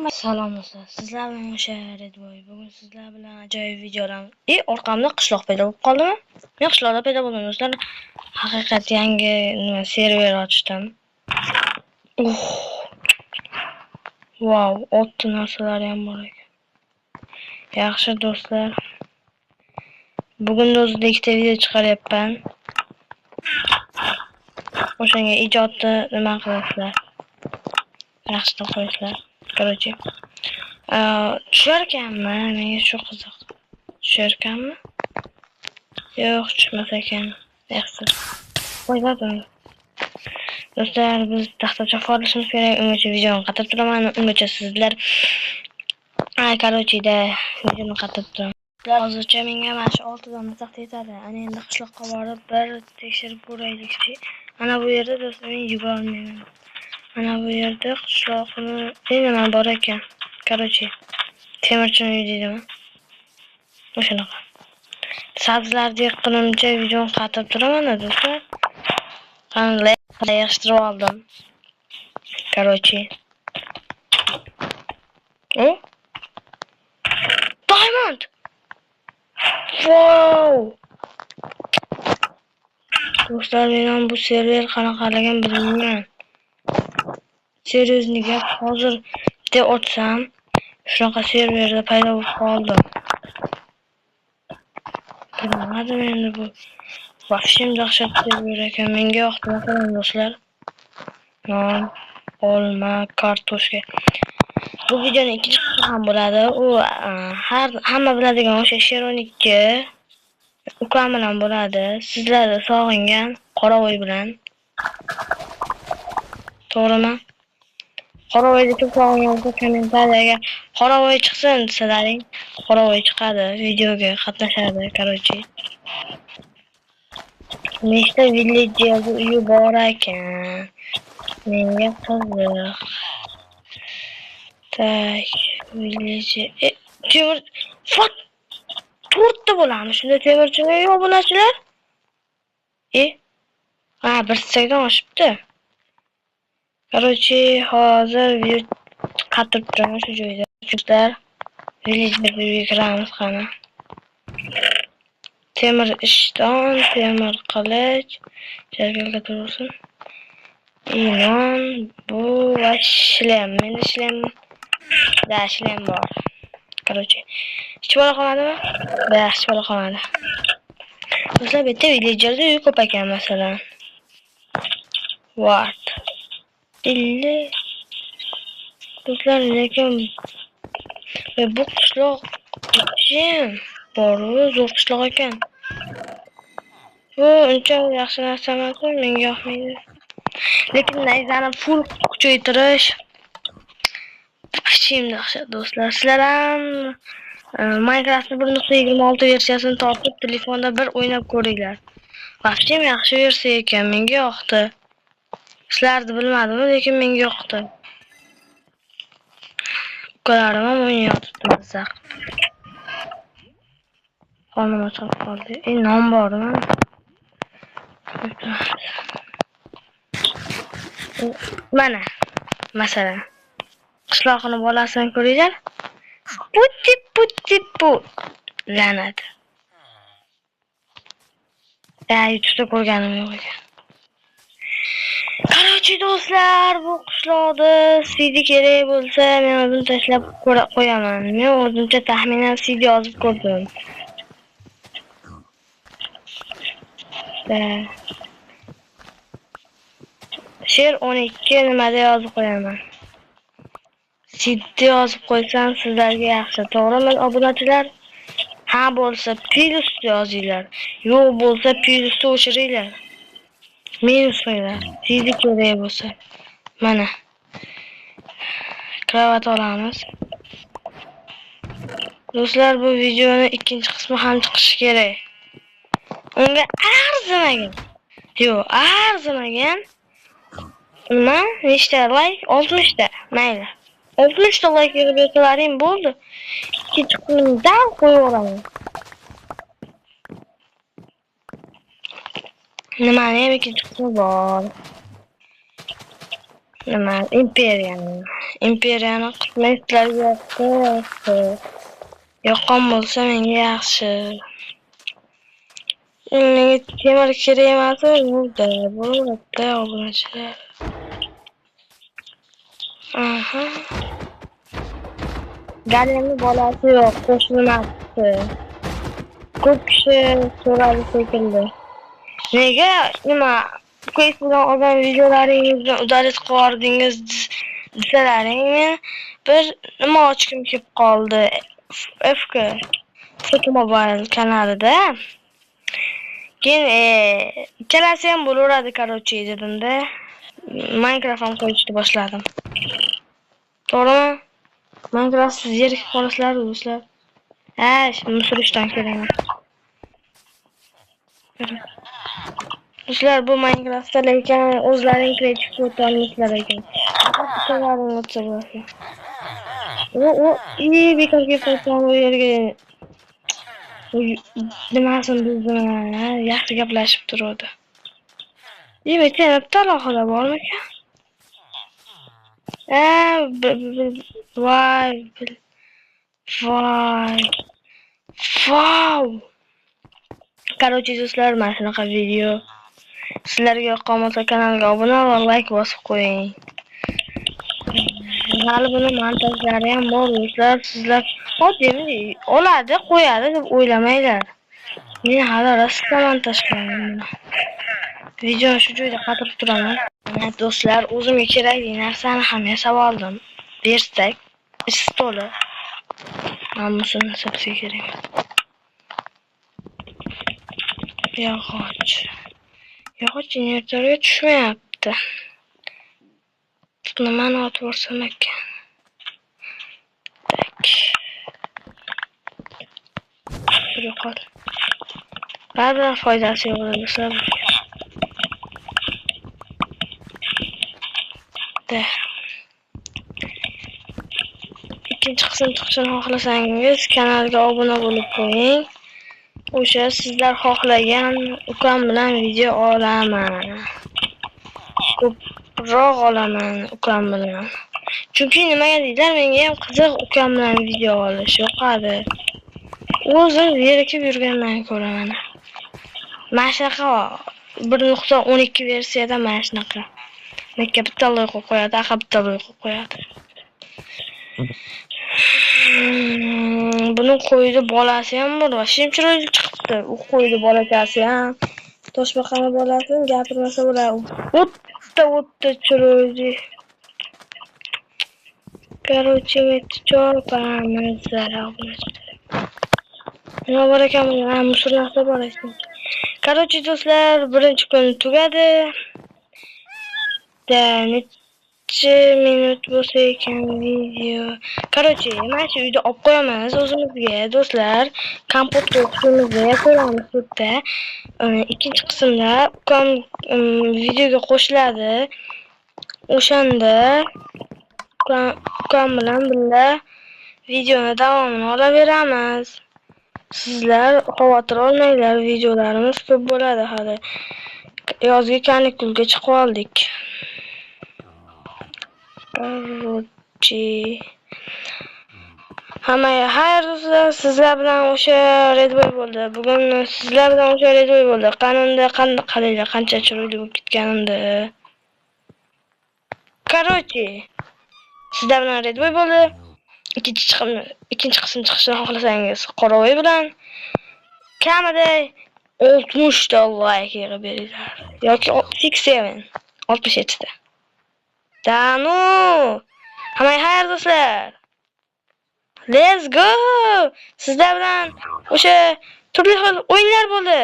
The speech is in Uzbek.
Salom do'stlar, sizlar bilan o'sha Redboy. Bugun sizlar bilan ajoyib videolar. Orqamda qishloq paydo bo'lib qoldimi? Men qishloqda paydo bo'ldim do'stlar. Haqiqat yangi server ochdim. Wow, o'tdi narsalar ham bor ekan. Yaxshi do'stlar. Bugun o'zida ikkita video chiqaryapman. O'shanga ijodni nima qilasizlar? Yaxshi deb qo'yinglar. Короче. Tusharkanmi? Menga shu qiziq. Tusharkanmi? Yo'q, tushmas ekan. Yaxshi. Qo'ydim. Do'stlar, biz taxtacha forlashimiz kerak. Ungacha videoni qatib turaman. Ungacha sizlar короче videoni qatib turaman. Hozircha menga mana shu 6 dan taxt yetadi. Ana endi qishloqqa borib bir tekshirib ko'raylik-chi. Mana bu yerda do'stlar men yugura olmayman. Mana bu yerda qishloqni nima bor ekan. Короче, temirchini deydimi? O'shanaqa. Sabzlarni yiqqanimcha videoni qatib turaman do'stlar. Qanday yig'ishtirib oldim. Короче. Diamond! Wow! Do'stlar, men bu server qanaqaligini bilmayman. Seriously gap, hozir bitta ochsam, shunaqa serverda paydo bo'lib qoldim. Bilmadim endi bu. Vahshim dahshat server ekan, menga yoqdi masalan do'stlar. Non, olma, kartoshka. Bu videoning ikkinchi qismi ham bo'ladi. U hamma biladigan o'sha Sheronikka ukam bilan bo'ladi. Sizlarni sog'ingan Qoravoy bilan. To'g'rimi? Qoravoyni kim sog'ingan bo'lsa kommentariyaga Qoravoy chiqsin desalaring, Qoravoy chiqadi, videoga qatnashadi, короче. Nechta villager uyi bor ekan. Menga qiziq. Tak, villager. Temir fot 4 ta bo'lamiz. Shunda temirchilar yo'q obunachilar. Bir sakdan oshibdi. Короче, hozir qatib turaman shu joyda. Do'stlar, villagerga kiramiz qani. Temir ishton, temir qilich, jargalga tursin. Inon, bu va shlem. Menda shlem bor. Короче, hech bola qolmadimi? Hech bola qolmadi. Do'stlar, bitta villagerda uy ko'p ekan masalan. What? Do'stlar, lekin bu qishloq jim bor-u, zo'r qishloq ekan. Bu uncha yaxshi narsa emas, menga yoqmaydi. Lekin nayzani full kuchaytirish vahshim dahshat do'stlar. Sizlar ham Minecraftning 1.26 versiyasini topib telefonda bir o'ynab ko'ringlar. Vahshim yaxshi versiya ekan, menga yoqdi. Sizlarni bilmadim, lekin menga yoqdi. Ukalarim ham o'ynayotibdi bizlar. Qonim ochilib qoldi. Non bormi? Mana, masalan, qishloqni bolasini ko'ringlar. Putti. La'nat. YouTube'da ko'rganim yo'q ekan. Qarorchi do'stlar, bu qishloqda CD kerak bo'lsa, men o'zim tashlab qo'yaman. Men o'zimcha taxminan CD yozib ko'rdim. Sher 12 nimada yozib qo'yaman. CD yozib qo'ysam sizlarga yaxshi. To'g'rimi obunachilar? Ha bo'lsa plus yozinglar. Yo'q bo'lsa plusni o'chiringlar. Minus qo'yinglar. CD kerak bo'lsa. Mana. Kravat olamiz. Do'stlar, bu videoning ikkinchi qismi ham chiqishi kerak. Unga arzimagan. Yo'q, arzimagan. Nima? Nechta like? 60 ta. Mayli. 60 ta like yig'ib bersalaring bo'ldi. Ikkinchi qismini dal qo'yib olaman. Nimani ham ikkinchi qismi bor. nima imperiyani qismatlarga yoqdi. Yoqqan bo'lsa menga yaxshi. Menga temir kremasi bo'ldi. Bo'ldi obunachilar. Aha. Galenni bolasi yo'q, qo'shilmabdi. Ko'p kishi so'radi shekilli. Nega nima Facebookdan olgan videolaringizni udalet qildingiz desalaring, men bir nima ochkim kelib qoldi. FK Fotomobile kanalida. Keyin ikkalasi ham bo'laveradi, короче, dedimda. Minecraft ham qo'yishni boshladim. To'g'rimi? Minecraft siz yerga qolasizlar, do'stlar. Shuni surishdan keling. Do'stlar, bu Minecraftda lekin o'zlaring kreativ o'tolmaysizlar ekan. Bittalaring o'tsa bo'ladi. Bekorga qo'ygan u yerga nimasini bildim, yaxshi gaplashib turadi. Bitta alohida bormikan? Voy. Wow. Короче, do'stlar, mana shunaqa video. Sizlarga yoqqan bo'lsa kanalga obuna va like bosib qo'ying. Hali buni montajlari ham bor, do'stlar. Sizlar oddiy oladi, qo'yadi deb o'ylamanglar. Men hali rosa montaj qilaman. Video shu joyda qatirib turaman. Do'stlar, o'zimga kerakli narsani ham yasab oldim. Bersak, istoli. Hammasini sabsiga kerak. Yog'och inventorga tushmayapti. Nimani otib o'rsam ekan. Yo'qol. Baribir foydasi yo'q do'stlar. Ikkinchi qism chiqishini xohlasangiz kanalga obuna bo'lib qo'ying. O'sha sizlar xohlagan ukam bilan video olaman. Ko'proq olaman ukam bilan. Chunki nimaga deydilar, menga ham qiziq ukam bilan video olish yoqadi. O'zim zerikib yurgandan ko'ra mana. Mana shunaqa 1.12 versiyada mana shunaqa. Menga bitta loyiha qo'yadi, bitta loyiha qo'yadi. Buni qo'ydi bolasi ham bor, shimchiroyli chiqibdi. U qo'ydi bolakasi ham. Toshbaqani bolasi gapirmasa bo'ladi. O'tda chiroyli. Короче, chopamiz zarog'ni. Nima bor ekan, musulmonlar bor ekan. Короче, do'stlar, birinchi kun tugadi. Necha minut bo'lsa ekan video. Короче, mana shu uyda olib qo'yamiz o'zimizga, do'stlar. Kompotga o'qishimizga ko'ramiz sudda. Ikkinchi qismda ukam videoga qo'shiladi. O'shanda ukam bilan birga videoni davomini olaveramiz. Sizlar xavotir olmanglar, videolarimiz ko'p bo'ladi hali. Yozgi kanikulga chiqib oldik. Hammaga xayr do'stlar, sizlar bilan o'sha Redboy bo'ldi. Bugun sizlar bilan o'sha Redboy bo'ldi. Qanday qaranglar, qancha chiroyli bo'lib ketganimda. Короче, sizlar bilan Redboy bo'ldi. Ikkinchi qism chiqishini xohlasangiz, Qoravoy bilan kamida 60 ta like yig'ib beringlar. Yoki 67 ta. Danu! Hammaga xayr do'stlar. Let's go! Sizlar bilan o'sha turli xil o'yinlar bo'ldi.